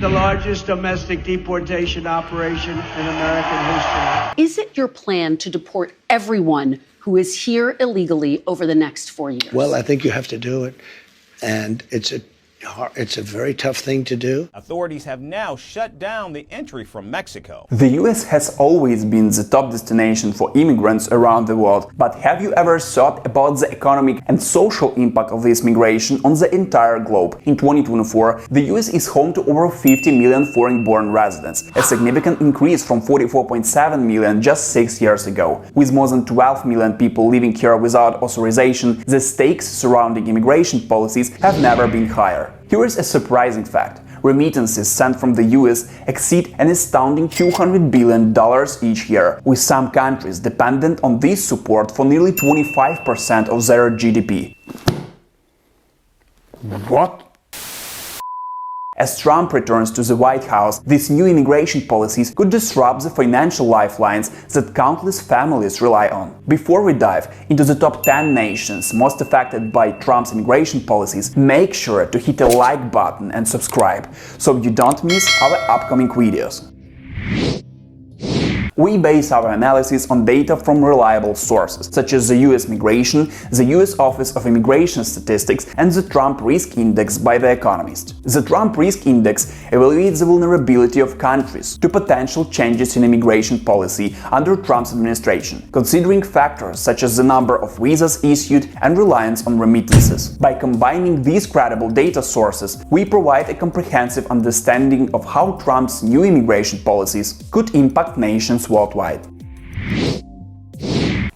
the largest domestic deportation operation in American history. Is it your plan to deport everyone who is here illegally over the next 4 years? Well, I think you have to do it, and it's a very tough thing to do. Authorities have now shut down the entry from Mexico. The US has always been the top destination for immigrants around the world, but have you ever thought about the economic and social impact of this migration on the entire globe? In 2024, the US is home to over 50 million foreign-born residents, a significant increase from 44.7 million just 6 years ago. With more than 12 million people living here without authorization, the stakes surrounding immigration policies have never been higher. Here is a surprising fact. Remittances sent from the US exceed an astounding $200 billion each year, with some countries dependent on this support for nearly 25% of their GDP. What? As Trump returns to the White House, these new immigration policies could disrupt the financial lifelines that countless families rely on. Before we dive into the top 10 nations most affected by Trump's immigration policies, make sure to hit the like button and subscribe, so you don't miss our upcoming videos. We base our analysis on data from reliable sources, such as the US Migration, the US Office of Immigration Statistics, and the Trump Risk Index by The Economist. The Trump Risk Index evaluates the vulnerability of countries to potential changes in immigration policy under Trump's administration, considering factors such as the number of visas issued and reliance on remittances. By combining these credible data sources, we provide a comprehensive understanding of how Trump's new immigration policies could impact nations worldwide.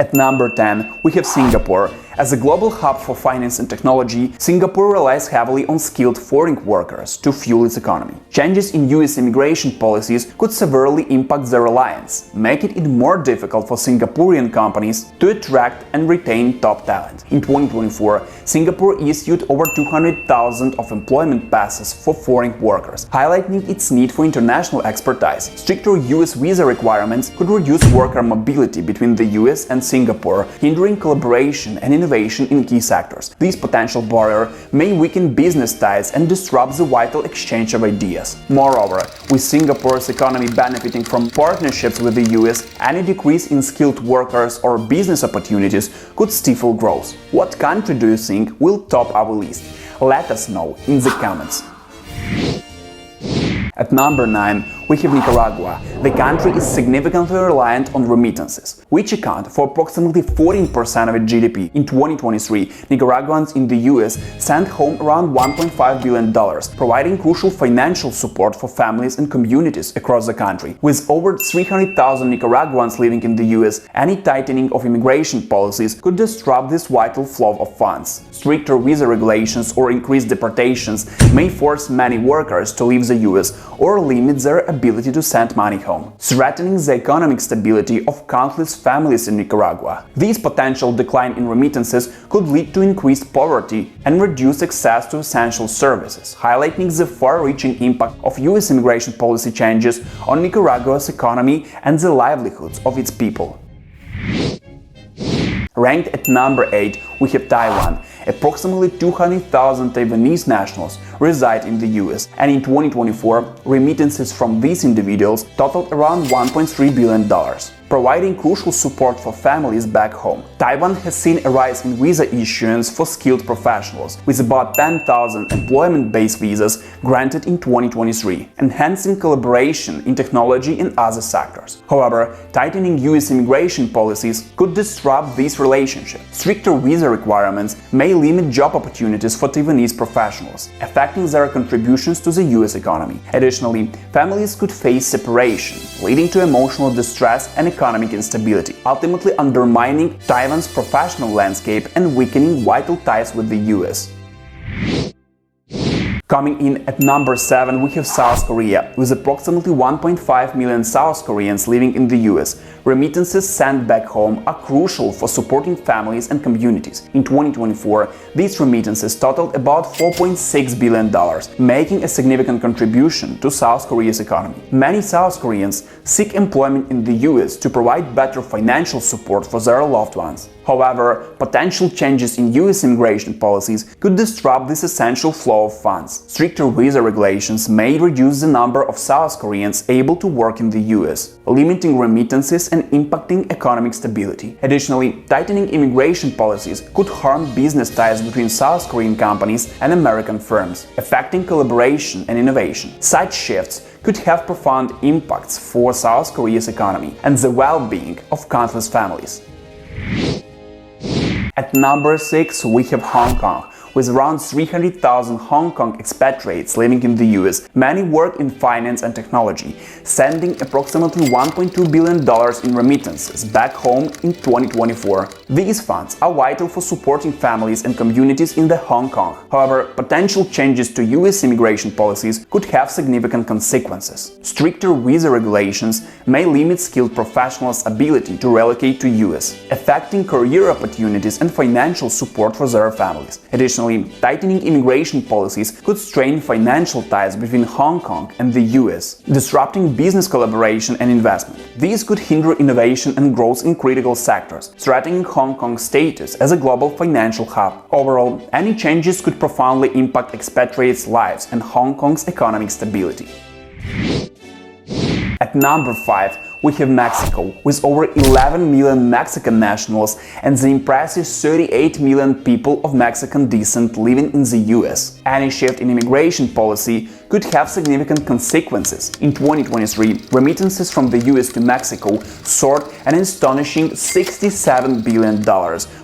At number 10, we have Singapore. As a global hub for finance and technology, Singapore relies heavily on skilled foreign workers to fuel its economy. Changes in US immigration policies could severely impact their reliance, making it more difficult for Singaporean companies to attract and retain top talent. In 2024, Singapore issued over 200,000 of employment passes for foreign workers, highlighting its need for international expertise. Stricter US visa requirements could reduce worker mobility between the US and Singapore, hindering collaboration and innovation in key sectors. This potential barrier may weaken business ties and disrupt the vital exchange of ideas. Moreover, with Singapore's economy benefiting from partnerships with the US, any decrease in skilled workers or business opportunities could stifle growth. What country do you think will top our list? Let us know in the comments. At number 9, we have Nicaragua. The country is significantly reliant on remittances, which account for approximately 14% of its GDP. In 2023, Nicaraguans in the US sent home around $1.5 billion, providing crucial financial support for families and communities across the country. With over 300,000 Nicaraguans living in the US, any tightening of immigration policies could disrupt this vital flow of funds. Stricter visa regulations or increased deportations may force many workers to leave the US or limit their ability to send money home, threatening the economic stability of countless families in Nicaragua. This potential decline in remittances could lead to increased poverty and reduce access to essential services, highlighting the far-reaching impact of US immigration policy changes on Nicaragua's economy and the livelihoods of its people. Ranked at number 8, we have Taiwan. Approximately 200,000 Taiwanese nationals reside in the US, and in 2024, remittances from these individuals totaled around $1.3 billion, providing crucial support for families back home. Taiwan has seen a rise in visa issuance for skilled professionals, with about 10,000 employment-based visas granted in 2023, enhancing collaboration in technology and other sectors. However, tightening US immigration policies could disrupt this relationship. Stricter visa requirements may limit job opportunities for Taiwanese professionals, affecting their contributions to the US economy. Additionally, families could face separation, leading to emotional distress and economic instability, ultimately undermining Taiwan's professional landscape and weakening vital ties with the US. Coming in at number 7, we have South Korea. With approximately 1.5 million South Koreans living in the US, remittances sent back home are crucial for supporting families and communities. In 2024, these remittances totaled about $4.6 billion, making a significant contribution to South Korea's economy. Many South Koreans seek employment in the US to provide better financial support for their loved ones. However, potential changes in US immigration policies could disrupt this essential flow of funds. Stricter visa regulations may reduce the number of South Koreans able to work in the US, limiting remittances and impacting economic stability. Additionally, tightening immigration policies could harm business ties between South Korean companies and American firms, affecting collaboration and innovation. Such shifts could have profound impacts for South Korea's economy and the well-being of countless families. At number 6, we have Hong Kong. With around 300,000 Hong Kong expatriates living in the US, many work in finance and technology, sending approximately $1.2 billion in remittances back home in 2024. These funds are vital for supporting families and communities in Hong Kong. However, potential changes to US immigration policies could have significant consequences. Stricter visa regulations may limit skilled professionals' ability to relocate to US, affecting career opportunities and financial support for their families. Additionally, tightening immigration policies could strain financial ties between Hong Kong and the US, disrupting business collaboration and investment. These could hinder innovation and growth in critical sectors, threatening Hong Kong's status as a global financial hub. Overall, any changes could profoundly impact expatriates' lives and Hong Kong's economic stability. At number 5, we have Mexico, with over 11 million Mexican nationals and the impressive 38 million people of Mexican descent living in the US. Any shift in immigration policy could have significant consequences. In 2023, remittances from the US to Mexico soared an astonishing $67 billion,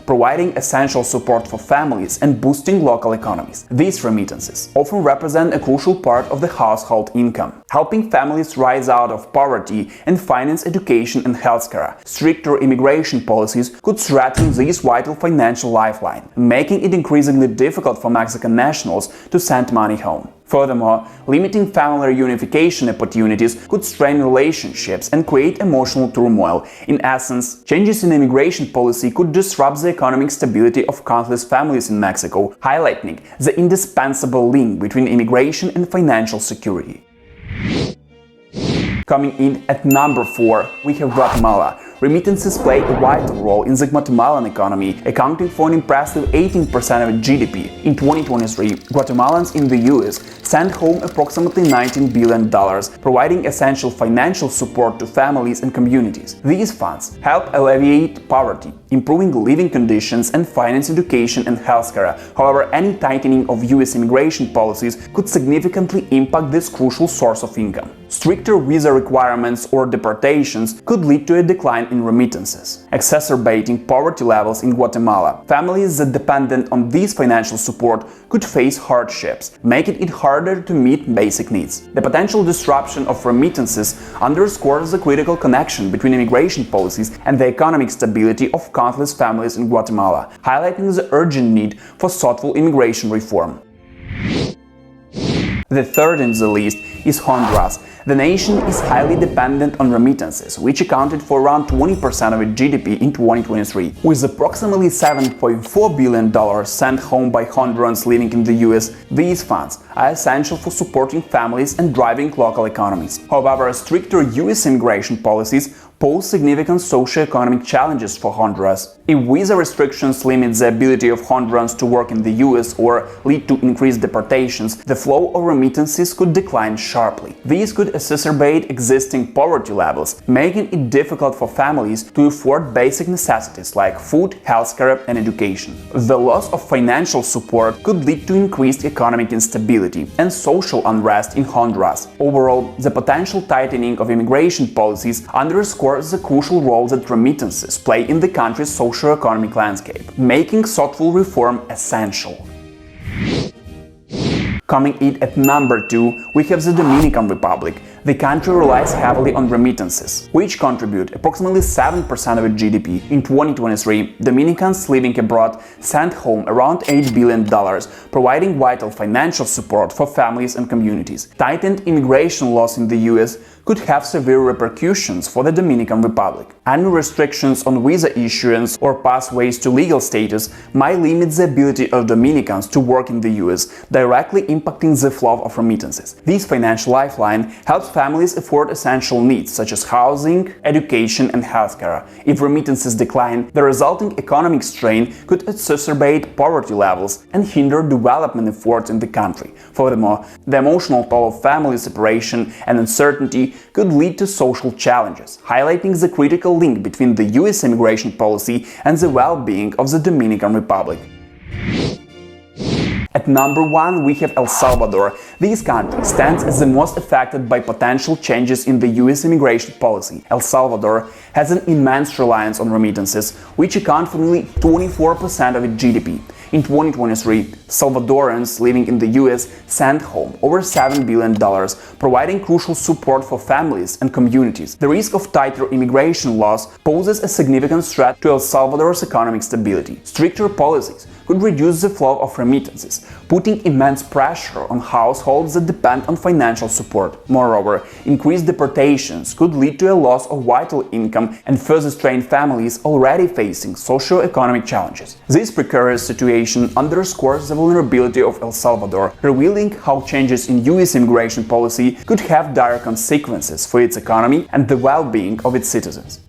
providing essential support for families and boosting local economies. These remittances often represent a crucial part of the household income, helping families rise out of poverty and finance education and healthcare. Stricter immigration policies could threaten this vital financial lifeline, making it increasingly difficult for Mexican nationals to send money home. Furthermore, limiting family reunification opportunities could strain relationships and create emotional turmoil. In essence, changes in immigration policy could disrupt the economic stability of countless families in Mexico, highlighting the indispensable link between immigration and financial security. Coming in at number 4, we have Guatemala. Remittances play a vital role in the Guatemalan economy, accounting for an impressive 18% of GDP. In 2023, Guatemalans in the US sent home approximately $19 billion, providing essential financial support to families and communities. These funds help alleviate poverty, improving living conditions and finance education and healthcare. However, any tightening of US immigration policies could significantly impact this crucial source of income. Stricter visa requirements or deportations could lead to a decline in remittances, exacerbating poverty levels in Guatemala. Families that depend on this financial support could face hardships, making it harder to meet basic needs. The potential disruption of remittances underscores the critical connection between immigration policies and the economic stability of countless families in Guatemala, highlighting the urgent need for thoughtful immigration reform. The third in the list is Honduras. The nation is highly dependent on remittances, which accounted for around 20% of its GDP in 2023. With approximately $7.4 billion sent home by Hondurans living in the US, these funds are essential for supporting families and driving local economies. However, stricter US immigration policies pose significant socio-economic challenges for Honduras. If visa restrictions limit the ability of Hondurans to work in the US or lead to increased deportations, the flow of remittances could decline sharply. These could exacerbate existing poverty levels, making it difficult for families to afford basic necessities like food, healthcare, and education. The loss of financial support could lead to increased economic instability and social unrest in Honduras. Overall, the potential tightening of immigration policies underscores the crucial role that remittances play in the country's socio-economic landscape, making thoughtful reform essential. Coming in at number 2, we have the Dominican Republic. The country relies heavily on remittances, which contribute approximately 7% of its GDP. In 2023, Dominicans living abroad sent home around $8 billion, providing vital financial support for families and communities. Tightened immigration laws in the US could have severe repercussions for the Dominican Republic. Any restrictions on visa issuance or pathways to legal status might limit the ability of Dominicans to work in the US, directly impacting the flow of remittances. This financial lifeline helps families afford essential needs such as housing, education, and healthcare. If remittances decline, the resulting economic strain could exacerbate poverty levels and hinder development efforts in the country. Furthermore, the emotional toll of family separation and uncertainty could lead to social challenges, highlighting the critical link between the US immigration policy and the well-being of the Dominican Republic. At number 1, we have El Salvador. This country stands as the most affected by potential changes in the US immigration policy. El Salvador has an immense reliance on remittances, which account for nearly 24% of its GDP. In 2023, Salvadorans living in the US sent home over $7 billion, providing crucial support for families and communities. The risk of tighter immigration laws poses a significant threat to El Salvador's economic stability. Stricter policies could reduce the flow of remittances, putting immense pressure on households that depend on financial support. Moreover, increased deportations could lead to a loss of vital income and further strain families already facing socio-economic challenges. This precarious situation underscores the vulnerability of El Salvador, revealing how changes in US immigration policy could have dire consequences for its economy and the well-being of its citizens.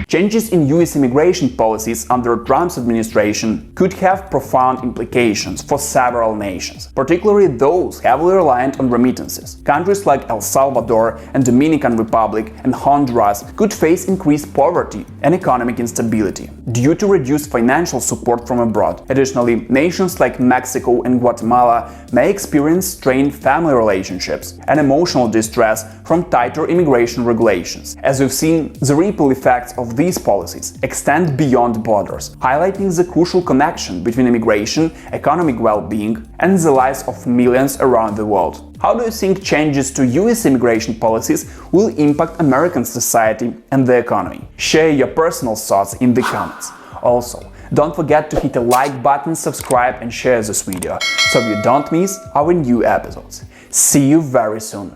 Changes in US immigration policies under Trump's administration could have profound implications for several nations, particularly those heavily reliant on remittances. Countries like El Salvador and Dominican Republic and Honduras could face increased poverty and economic instability due to reduced financial support from abroad. Additionally, nations like Mexico and Guatemala may experience strained family relationships and emotional distress from tighter immigration regulations. As we've seen, the ripple effects of these policies extend beyond borders, highlighting the crucial connection between immigration, economic well-being, and the lives of millions around the world. How do you think changes to US immigration policies will impact American society and the economy? Share your personal thoughts in the comments. Also, don't forget to hit the like button, subscribe and share this video so you don't miss our new episodes. See you very soon.